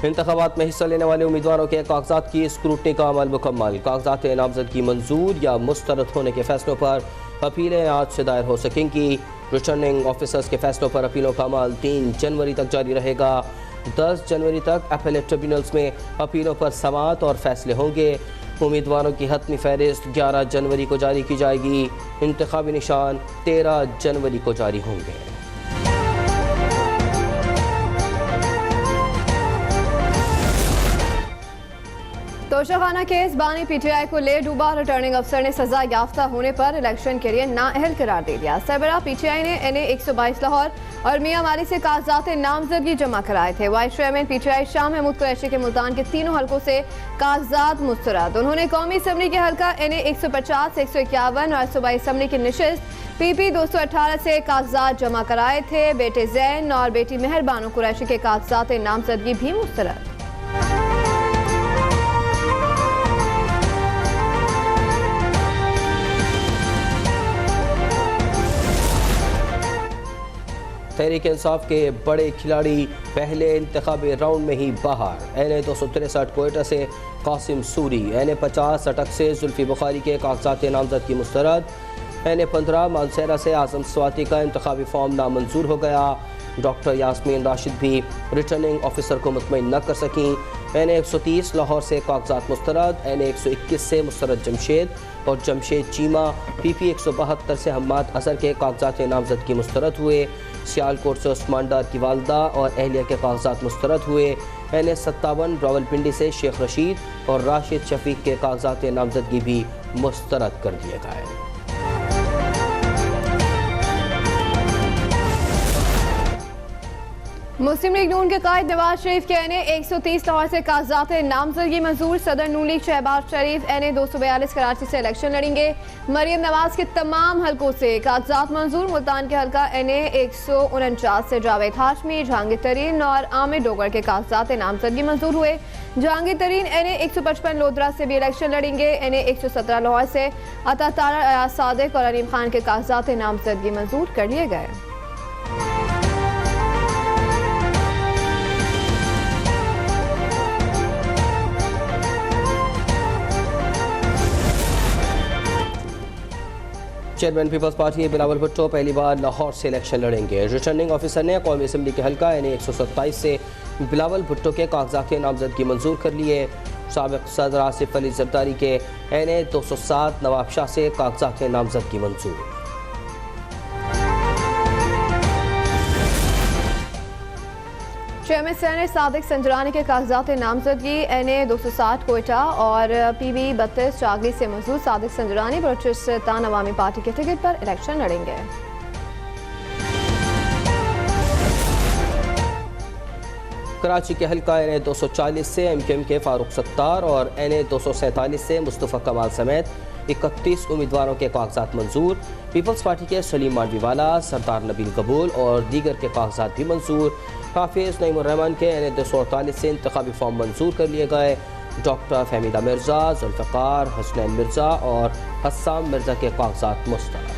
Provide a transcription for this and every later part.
इंतखाबात में हिस्सा लेने वाले उम्मीदवारों के कागजात की स्क्रूटनी का अमल मुकम्मल। कागजात नामजदगी मंजूर या मुस्तरद होने के फैसलों पर अपीलें आज से दायर हो सकेंगी। रिटर्निंग ऑफिसर्स के फैसलों पर अपीलों का अमल 3 जनवरी तक जारी रहेगा। 10 जनवरी तक अपीलेट ट्रिब्यूनल्स में अपीलों पर समाअत और फैसले होंगे। उम्मीदवारों की हतमी फहरिस्त 11 जनवरी को जारी की जाएगी। इंतखाबी निशान 13 जनवरी को जारी होंगे। तोशाखाना केस बानी पीटीआई को ले डूबा। रिटर्निंग अफसर ने सजा याफ्ता होने पर इलेक्शन के लिए नाअहल करार दे दिया। सरबराह पीटीआई ने NA 122 लाहौर और मियां वाली से कागजात नामजदगी जमा कराए थे। वाइस चेयरमैन पीटीआई शाह महमूद कुरैशी के मुल्तान के तीनों हलकों से कागजात मुस्तरद। उन्होंने कौमी असम्बली के हल्का NA 150, 151 और सूबाई असम्बली की नशिस्त PP 218 से कागजात जमा कराए थे। बेटे जैन और बेटी मेहरबानो कुरैशी के कागजात नामजदगी भी मुस्तरद। तहरीक इंसाफ के बड़े खिलाड़ी पहले इंतखाबी राउंड में ही बाहर। NA 263 कोयटा से कासिम सूरी, NA 50 अटक से जुल्फी बुखारी के कागजात नामजदगी मुस्तरद। NA 15 मानसेरा से आजम स्वाति का इंतखाबी फॉर्म नामंजूर हो गया। डॉक्टर यास्मीन राशिद भी रिटर्निंग ऑफिसर को मुतमईन न कर सकीं। NA 130 लाहौर से कागजात मुस्तरद। NA 121 से मुस्तरद जमशेद और जमशेद चीमा। PP 172 से हम्माद असर के कागजात नामजदगी मुस्तरद हुए। सियालकोट से उस्मान डार की वालदा और अहलिया के कागजात मुस्तरद हुए। NA 57 रावलपिंडी से शेख रशीद और राशिद शफीक के कागजात नामजदगी भी मुस्तरद कर दिए गए। मुस्लिम लीग नून के कायद नवाज शरीफ के NA 130 लाहौर से कागजात नामजदगी मंजूर। सदर नून लीग शहबाज शरीफ NA 242 कराची से इलेक्शन लड़ेंगे। मरियम नवाज के तमाम हलकों से कागजात मंजूर। मुल्तान के हल्का NA 149 से जावेद हाशमी, जहांगीर तरीन और आमिर डोगर के कागजात नामजदगी मंजूर हुए। जहांगीर तरीन NA 155 लोधरा से भी इलेक्शन लड़ेंगे। NA 117 लाहौर से अता तारा, अयाज सादिक और अलीम खान के कागजात नामजदगी मंजूर कर लिए गए। Chairman Peoples Party Bilawal Bhutto पहली बार लाहौर से इलेक्शन लड़ेंगे। रिटर्निंग ऑफिसर ने कौमी असम्बली के हल्का NA 127 से बिलावल भुट्टो के कागजात नामजदगी मंजूर कर लिए। साबिक सदर आसिफ अली जरदारी के NA 207 नवाब शाह से कागजात नामजदगी मंजूर। चेयरमैन सेनेट सादिक संजरानी के कागजात नामजदगी NA 260 कोयटा और PB 32 चागली से मंजूर। सादिक संजरानी बलूचिस्तान अवामी पार्टी के टिकट पर इलेक्शन लड़ेंगे। कराची के हल्का NA 240 से MKM के फारूक सत्तार और NA 247 से मुस्तफ़ा कमाल समेत 31 उम्मीदवारों के कागजात मंजूर। पीपल्स पार्टी के सलीम मांडवीवाला, सरदार नबील कबूल और दीगर के कागजात भी मंजूर। हाफिज नईमुर रहमान के NA 248 से इंतखाबी फॉर्म मंजूर कर लिए गए। डॉक्टर फहमीदा मिर्ज़ा, जुल्फ़िकार, हसनैन मिर्ज़ा और हस्साम मिर्ज़ा के कागजात मुस्तरद।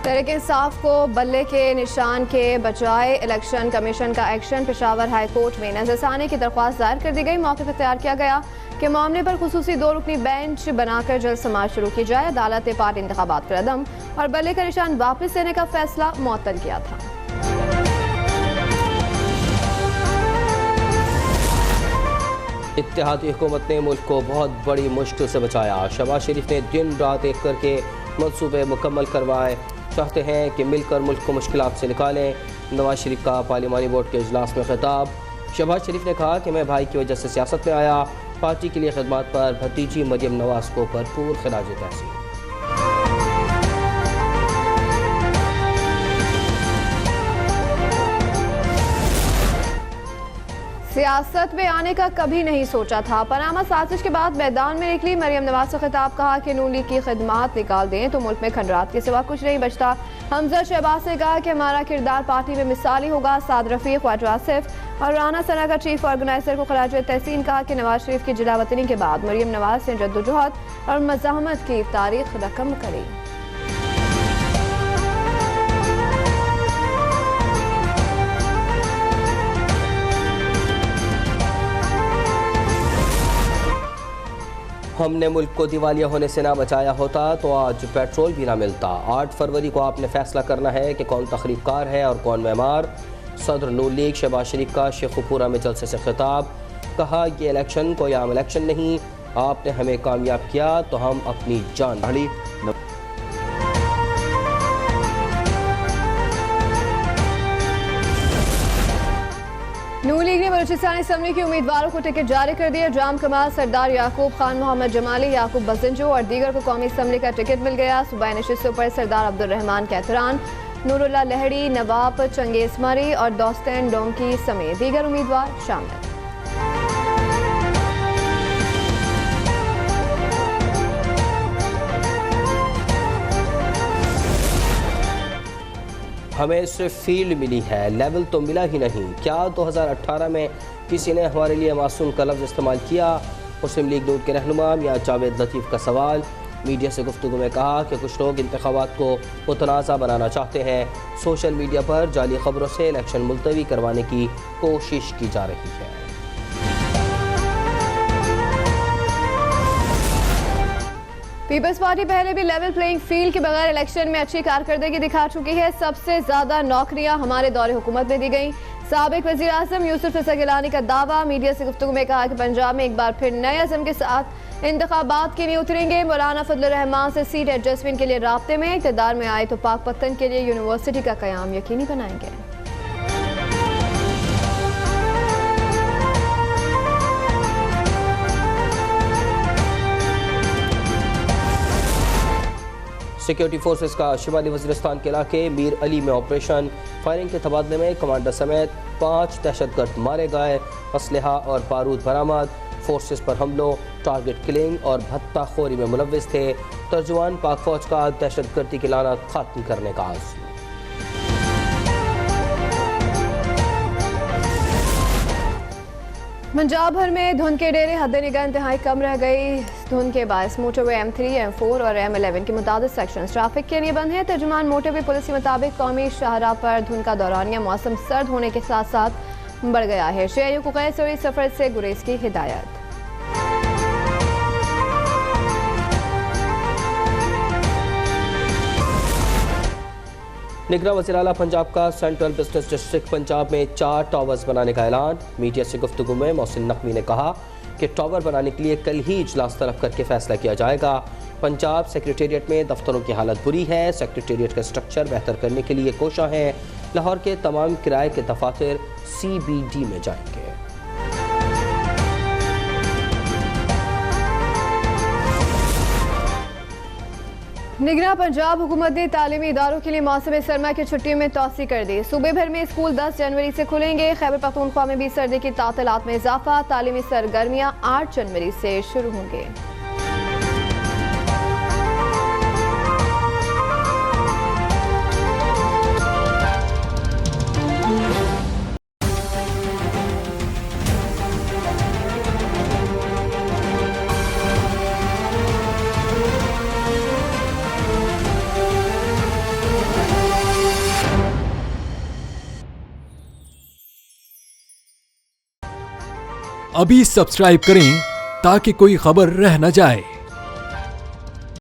तहरीक इंसाफ को बल्ले के निशान के बजाय इलेक्शन कमीशन का एक्शन। पेशावर हाई कोर्ट में नजरसानी की दरख्वास्त दायर कर दी गई। मौक़िफ़ इख्तियार किया गया कि मामले पर खुसूसी 2 रुकनी बेंच बनाकर जल्द समाअत शुरू की जाए। अदालत ने पार्टी इंतखाबात पर अदम और बल्ले का निशान वापस लेने का फैसला मुअत्तल किया था। इत्तेहादी हुकूमत ने मुल्क को बहुत बड़ी मुश्किल से बचाया। शहबाज शरीफ ने दिन रात एक करके मनसूबे मुकम्मल करवाए। चाहते हैं कि मिलकर मुल्क को मुश्किलात से निकालें। नवाज शरीफ का पार्लिमानी बोर्ड के इजलास में खिताब। शहबाज शरीफ ने कहा कि मैं भाई की वजह से सियासत में आया। पार्टी के लिए खिदमत पर भतीजी मरियम नवाज को भरपूर खिराज तहसीन। सियासत में आने का कभी नहीं सोचा था। पनामा साजिश के बाद मैदान में निकली मरियम नवाज से खिताब। कहा कि नून लीग की खिदमत निकाल दें तो मुल्क में खंडरात के सिवा कुछ नहीं बचता। हमजा शहबाज ने कहा कि हमारा किरदार पार्टी में मिसाली होगा। साद रफीक, ख्वाजा आसिफ और राना सना का चीफ ऑर्गेनाइजर को खराज तहसीन। कहा कि नवाज शरीफ की जिला वतनी के बाद मरियम नवाज ने जद्दोजहद और मज़ाहमत की तारीख रकम करी। हमने मुल्क को दिवालिया होने से ना बचाया होता तो आज पेट्रोल भी ना मिलता। 8 फरवरी को आपने फैसला करना है कि कौन तखरीबकार है और कौन मेमार। सदर नून लीग शहबाज शरीफ का शेखुपुरा में जलसे से खिताब। कहा ये इलेक्शन कोई आम इलेक्शन नहीं, आपने हमें कामयाब किया तो हम अपनी जान ढाली। नून लीग ने बलूचिस्तान असम्बली के उम्मीदवारों को टिकट जारी कर दिया। जाम कमाल, सरदार याकूब खान, मोहम्मद जमाली, याकूब बजंजो और दीगर को कौमी असम्बली का टिकट मिल गया। सूबाई नशिस्तों पर सरदार अब्दुर्रहमान कैथरान, नूरुल्लाह लहड़ी, नवाब चंगेज मरी और दोस्तैन डोंकी समेत दीगर उम्मीदवार शामिल। हमें सिर्फ फील्ड मिली है, लेवल तो मिला ही नहीं। क्या 2018 में किसी ने हमारे लिए मासूम का लफ्ज़ इस्तेमाल किया? मुस्लिम लीग नून के रहनुमा मियां जावेद लतीफ़ का सवाल। मीडिया से गुफ्तगू में कहा कि कुछ लोग इंतखाबात को मुतनाज़ा बनाना चाहते हैं। सोशल मीडिया पर जाली खबरों से इलेक्शन मुलतवी करवाने की कोशिश की जा रही है। पीपल्स पार्टी पहले भी लेवल प्लेइंग फील्ड के बगैर इलेक्शन में अच्छी कारकर्दगी दिखा चुकी है। सबसे ज्यादा नौकरियां हमारे दौरे हुकूमत में दी गई। साबिक वज़ीर आज़म यूसुफ रज़ा गिलानी का दावा। मीडिया से गुफ्तगू में कहा कि पंजाब में एक बार फिर नए अज़म के साथ इंतखाबात के लिए उतरेंगे। मौलाना फजल रहमान से सीट एडजस्टमेंट के लिए राब्ते में। इक़्तिदार में आए तो पाक पत्तन के लिए यूनिवर्सिटी का क़याम यकीनी बनाएंगे। सिक्योरिटी फोर्सेस का शिमाली वज़ीरिस्तान के इलाके मीर अली में ऑपरेशन। फायरिंग के तबादले में कमांडर समेत 5 दहशतगर्द मारे गए। असलहा और बारूद बरामद। फोर्सेस पर हमलों, टारगेट किलिंग और भत्ताखोरी में मुलव्विस थे। तर्जुमान पाक फौज का दहशतगर्दी की लानत खत्म करने का आज़म। पंजाब भर में धुंध के डेरे हद निगाह इंतहाई कम रह गई। धुंध के बायस मोटरवे M3, M4 और M11 के मुताबिक सेक्शन ट्रैफिक के लिए बंद है। तर्जुमान मोटरवे पुलिस के मुताबिक कौमी शाहराह पर धुंध का दौरानिया मौसम सर्द होने के साथ साथ बढ़ गया है। शहरियों को गैर ज़रूरी सफर से गुरेज की हिदायत। निगरान वज़ीर आला पंजाब का सेंट्रल बिजनेस डिस्ट्रिक्ट पंजाब में 4 टावर्स बनाने का ऐलान। मीडिया से गुफ्तगू में मोहसिन नकवी ने कहा कि टावर बनाने के लिए कल ही इजलास तलब करके फैसला किया जाएगा। पंजाब सेक्रेटेरिएट में दफ्तरों की हालत बुरी है। सेक्रेटेरिएट का स्ट्रक्चर बेहतर करने के लिए कोशिश है। लाहौर के तमाम किराए के दफातर CBD में जाएंगे। निगरान पंजाब हुकूमत ने तालीमी इदारों के लिए मौसम सरमा की छुट्टियों में तोसी कर दी। सूबे भर में स्कूल 10 जनवरी से खुलेंगे। खैबर पख्तूनख्वा में भी सर्दी की तातीलात में इजाफा। तालीमी सरगर्मियां 8 जनवरी से शुरू होंगे। अभी सब्सक्राइब करें ताकि कोई खबर रह न जाए।